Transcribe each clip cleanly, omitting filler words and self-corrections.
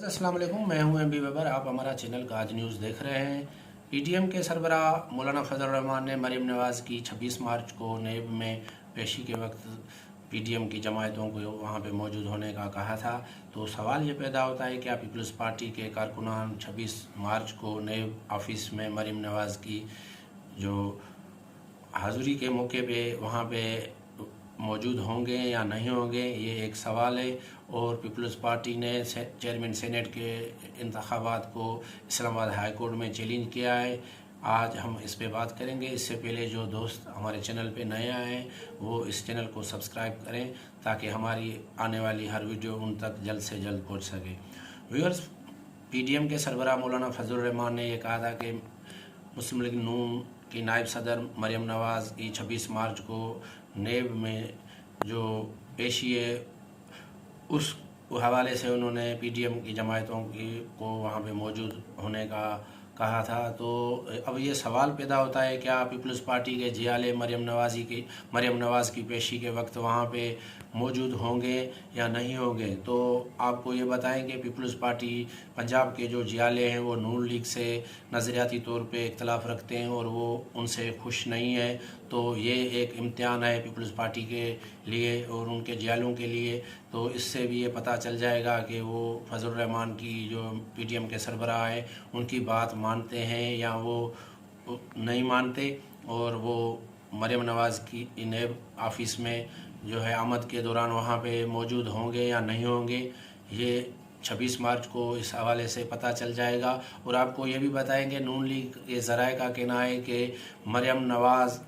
अस्सलाम वालेकुम, मैं हूं एम बी वेबर। आप हमारा चैनल का आज न्यूज़ देख रहे हैं। पीटीएम के सरबराह मौलाना फजल रहमान ने मरीम नवाज़ की 26 मार्च को नेब में पेशी के वक्त पीटीएम की जमायतों को वहां पे मौजूद होने का कहा था। तो सवाल ये पैदा होता है क्या पीपल्स पार्टी के कारकुनान 26 मार्च को नेब ऑफिस में मरीम नवाज़ की जो हाज़ुरी के मौके पे वहाँ पे मौजूद होंगे या नहीं होंगे, ये एक सवाल है। और पीपल्स पार्टी ने चेयरमैन सेनेट के इंतखाबात को इस्लामाबाद हाई कोर्ट में चैलेंज किया है। आज हम इस पे बात करेंगे। इससे पहले जो दोस्त हमारे चैनल पे नए आए हैं वो इस चैनल को सब्सक्राइब करें ताकि हमारी आने वाली हर वीडियो उन तक जल्द से जल्द पहुंच सके। व्यूअर्स, पीडीएम के सरबराह मौलाना फजल रहमान ने यह कहा था कि मुस्लिम लीग नून की नायब सदर मरीम नवाज़ की 26 मार्च को नेब में जो पेशी है उस हवाले से उन्होंने पीडीएम की जमायतों को वहाँ पे मौजूद होने का कहा था। तो अब ये सवाल पैदा होता है क्या पीपल्स पार्टी के जियाले मरीम नवाज़ की पेशी के वक्त वहाँ पे मौजूद होंगे या नहीं होंगे। तो आपको ये बताएं कि पीपल्स पार्टी पंजाब के जो जियाले हैं वो नून लीग से नज़रियाती तौर पे इख्तलाफ रखते हैं और वो उनसे खुश नहीं है। तो ये एक इम्तिहान है पीपल्स पार्टी के लिए और उनके जियालों के लिए। तो इससे भी ये पता चल जाएगा कि वो फजल रहमान की जो पीटीएम के सरबराह है उनकी बात मानते हैं या वो नहीं मानते, और वो मरीम नवाज़ की नेब ऑफिस में जो है आमद के दौरान वहाँ पे मौजूद होंगे या नहीं होंगे। ये 26 मार्च को इस हवाले से पता चल जाएगा। और आपको ये भी बताएंगे नून लीग के ज़राए का कहना है कि मरीम नवाज़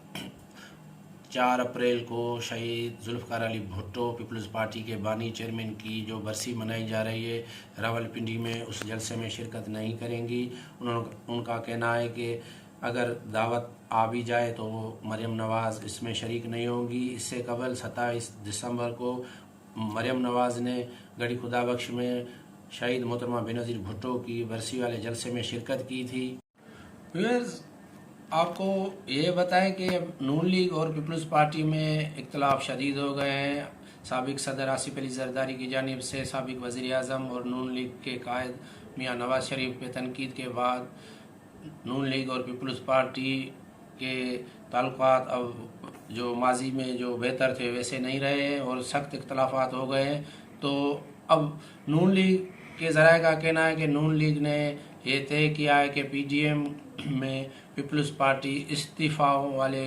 4 अप्रैल को शहीद जुल्फ़िकार अली भुट्टो पीपल्स पार्टी के बानी चेयरमैन की जो बरसी मनाई जा रही है रावलपिंडी में, उस जलसे में शिरकत नहीं करेंगी। उनका कहना है कि अगर दावत आ भी जाए तो वो मरीम नवाज़ इसमें शरीक नहीं होंगी। इससे कबल 27 दिसंबर को मरीम नवाज़ ने गढ़ी खुदा बख्श में शहीद मोहतरमा बेनज़ीर भुट्टो की बरसी वाले जलसे में शिरकत की थी। आपको ये बताएं कि नून लीग और पीपल्स पार्टी में इख्तलाफ शदीद हो गए हैं। साबिक सदर आसिफ अली जरदारी की जानिब से साबिक वज़ीर आज़म और नून लीग के कायद मियाँ नवाज शरीफ पे तनकीद के बाद नून लीग और पीपल्स पार्टी के ताल्लुकात अब जो माजी में जो बेहतर थे वैसे नहीं रहे हैं और सख्त इख्तलाफात हो गए हैं। तो अब नून लीग के ज़राए का कहना है कि नून लीग ने ये तय किया है कि पीडीएम में पीपल्स पार्टी इस्तीफ़ाओं वाले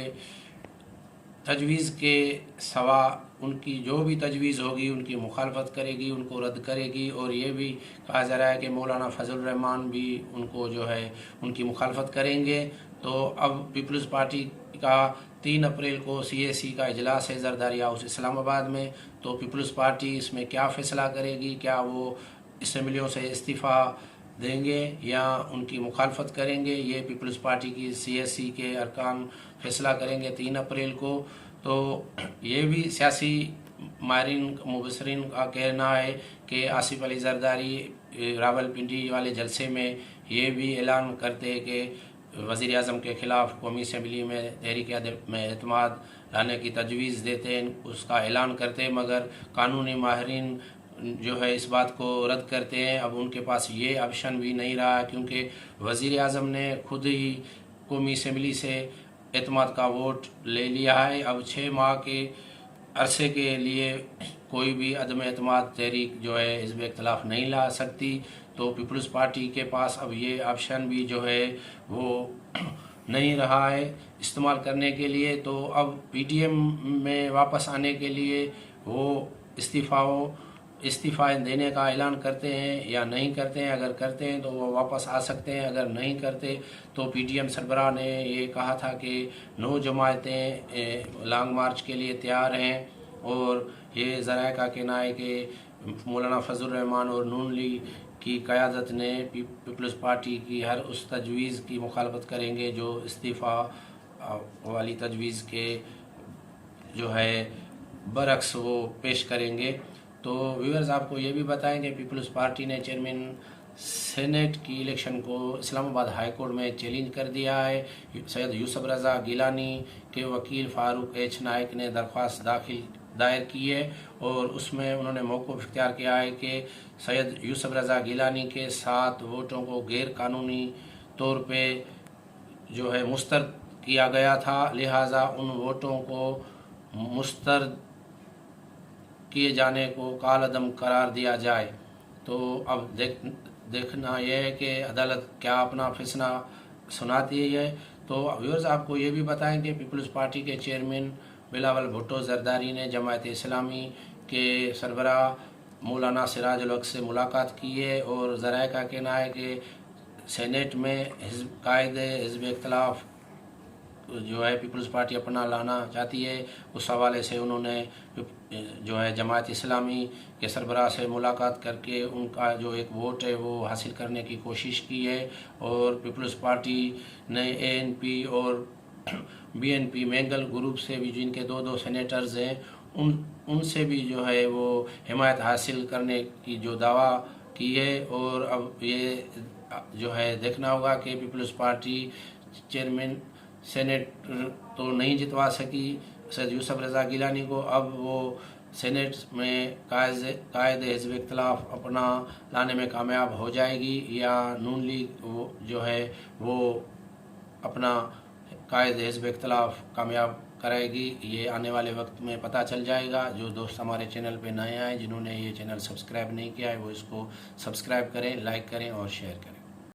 तजवीज़ के सवा उनकी जो भी तजवीज़ होगी उनकी मुखालफत करेगी, उनको रद्द करेगी। और ये भी कहा जा रहा है कि मौलाना फजल रहमान भी उनको जो है उनकी मुखालफत करेंगे। तो अब पीपल्स पार्टी का 3 अप्रैल को सीएसी का इजलास है जरदारी हाउस इस्लामाबाद में। तो पीपल्स पार्टी इसमें क्या फ़ैसला करेगी, क्या वो असम्बलियों से इस्तीफ़ा देंगे या उनकी मुखालफत करेंगे, ये पीपल्स पार्टी की सीएसी के अरकान फैसला करेंगे 3 अप्रैल को। तो ये भी सियासी माहिरीन मुबसरीन का कहना है कि आसिफ अली जरदारी रावलपिंडी वाले जलसे में ये भी ऐलान करते हैं कि वज़ीर आज़म के ख़िलाफ़ कौमी असम्बली में तहरीक में एतमाद लाने की तजवीज़ देते हैं, उसका ऐलान करते हैं, मगर कानूनी माहिरीन जो है इस बात को रद्द करते हैं। अब उनके पास ये ऑप्शन भी नहीं रहा क्योंकि वज़ीर आज़म ने खुद ही कौमी असम्बली से एतमाद का वोट ले लिया है। अब 6 माह के अरसे के लिए कोई भी अदम एतमाद तहरीक जो है हिज़्ब इख्तिलाफ नहीं ला सकती। तो पीपल्स पार्टी के पास अब ये ऑप्शन भी जो है वो नहीं रहा है इस्तेमाल करने के लिए। तो अब पीडीएम में वापस आने के लिए वो इस्तीफ़ा देने का ऐलान करते हैं या नहीं करते हैं। अगर करते हैं तो वो वापस आ सकते हैं, अगर नहीं करते तो पीडीएम सरबराह ने ये कहा था कि 9 जमायतें लॉन्ग मार्च के लिए तैयार हैं। और ये ज़राए का कहना है कि मौलाना फजल रहमान और नून लीग की क़यादत ने पीपल्स पार्टी की हर उस तजवीज़ की मुखालफत करेंगे जो इस्तीफ़ा वाली तजवीज़ के जो है बरक्स वो पेश करेंगे। तो व्यूअर्स, आपको ये भी बताएंगे पीपल्स पार्टी ने चेयरमैन सेनेट की इलेक्शन को इस्लामाबाद हाई कोर्ट में चैलेंज कर दिया है। सैयद यूसुफ रज़ा गिलानी के वकील फारूक एच नाइक ने दरख्वास्त दाखिल دائر کی ہے اور اس میں انہوں نے موقف اختیار کیا ہے کہ سید یوسف رضا گیلانی کے 7 ووٹوں کو غیر قانونی طور پہ جو ہے مسترد کیا گیا تھا، لہٰذا ان ووٹوں کو مسترد کیے جانے کو کالعدم قرار دیا جائے۔ تو اب دیکھنا یہ ہے کہ عدالت کیا اپنا فیصلہ سناتی ہے۔ تو ویورز آپ کو یہ بھی بتائیں کہ پیپلز پارٹی کے چیئرمین بلاول بھٹو زرداری نے جماعت اسلامی کے سربراہ مولانا سراج الحق سے ملاقات کی ہے اور ذرائع کا کہنا ہے کہ سینیٹ میں قائد حزب اختلاف جو ہے پیپلز پارٹی اپنا لانا چاہتی ہے، اس حوالے سے انہوں نے جو ہے جماعت اسلامی کے سربراہ سے ملاقات کر کے ان کا جو ایک ووٹ ہے وہ حاصل کرنے کی کوشش کی ہے اور پیپلز پارٹی نے ANP اور BNP مینگل گروپ سے بھی جن کے 2 سینیٹرز ہیں ان سے بھی جو ہے وہ حمایت حاصل کرنے کی جو دعویٰ کی ہے۔ اور اب یہ جو ہے دیکھنا ہوگا کہ پیپلز پارٹی چیئرمین سینیٹ تو نہیں جتوا سکی سید یوسف رضا گیلانی کو، اب وہ سینیٹ میں قائد حزب اختلاف اپنا لانے میں کامیاب ہو جائے گی یا نون لیگ جو ہے وہ اپنا قائد حزب اختلاف کامیاب کرے گی، یہ آنے والے وقت میں پتہ چل جائے گا۔ جو دوست ہمارے چینل پہ نئے آئے جنہوں نے یہ چینل سبسکرائب نہیں کیا ہے وہ اس کو سبسکرائب کریں، لائک کریں اور شیئر کریں۔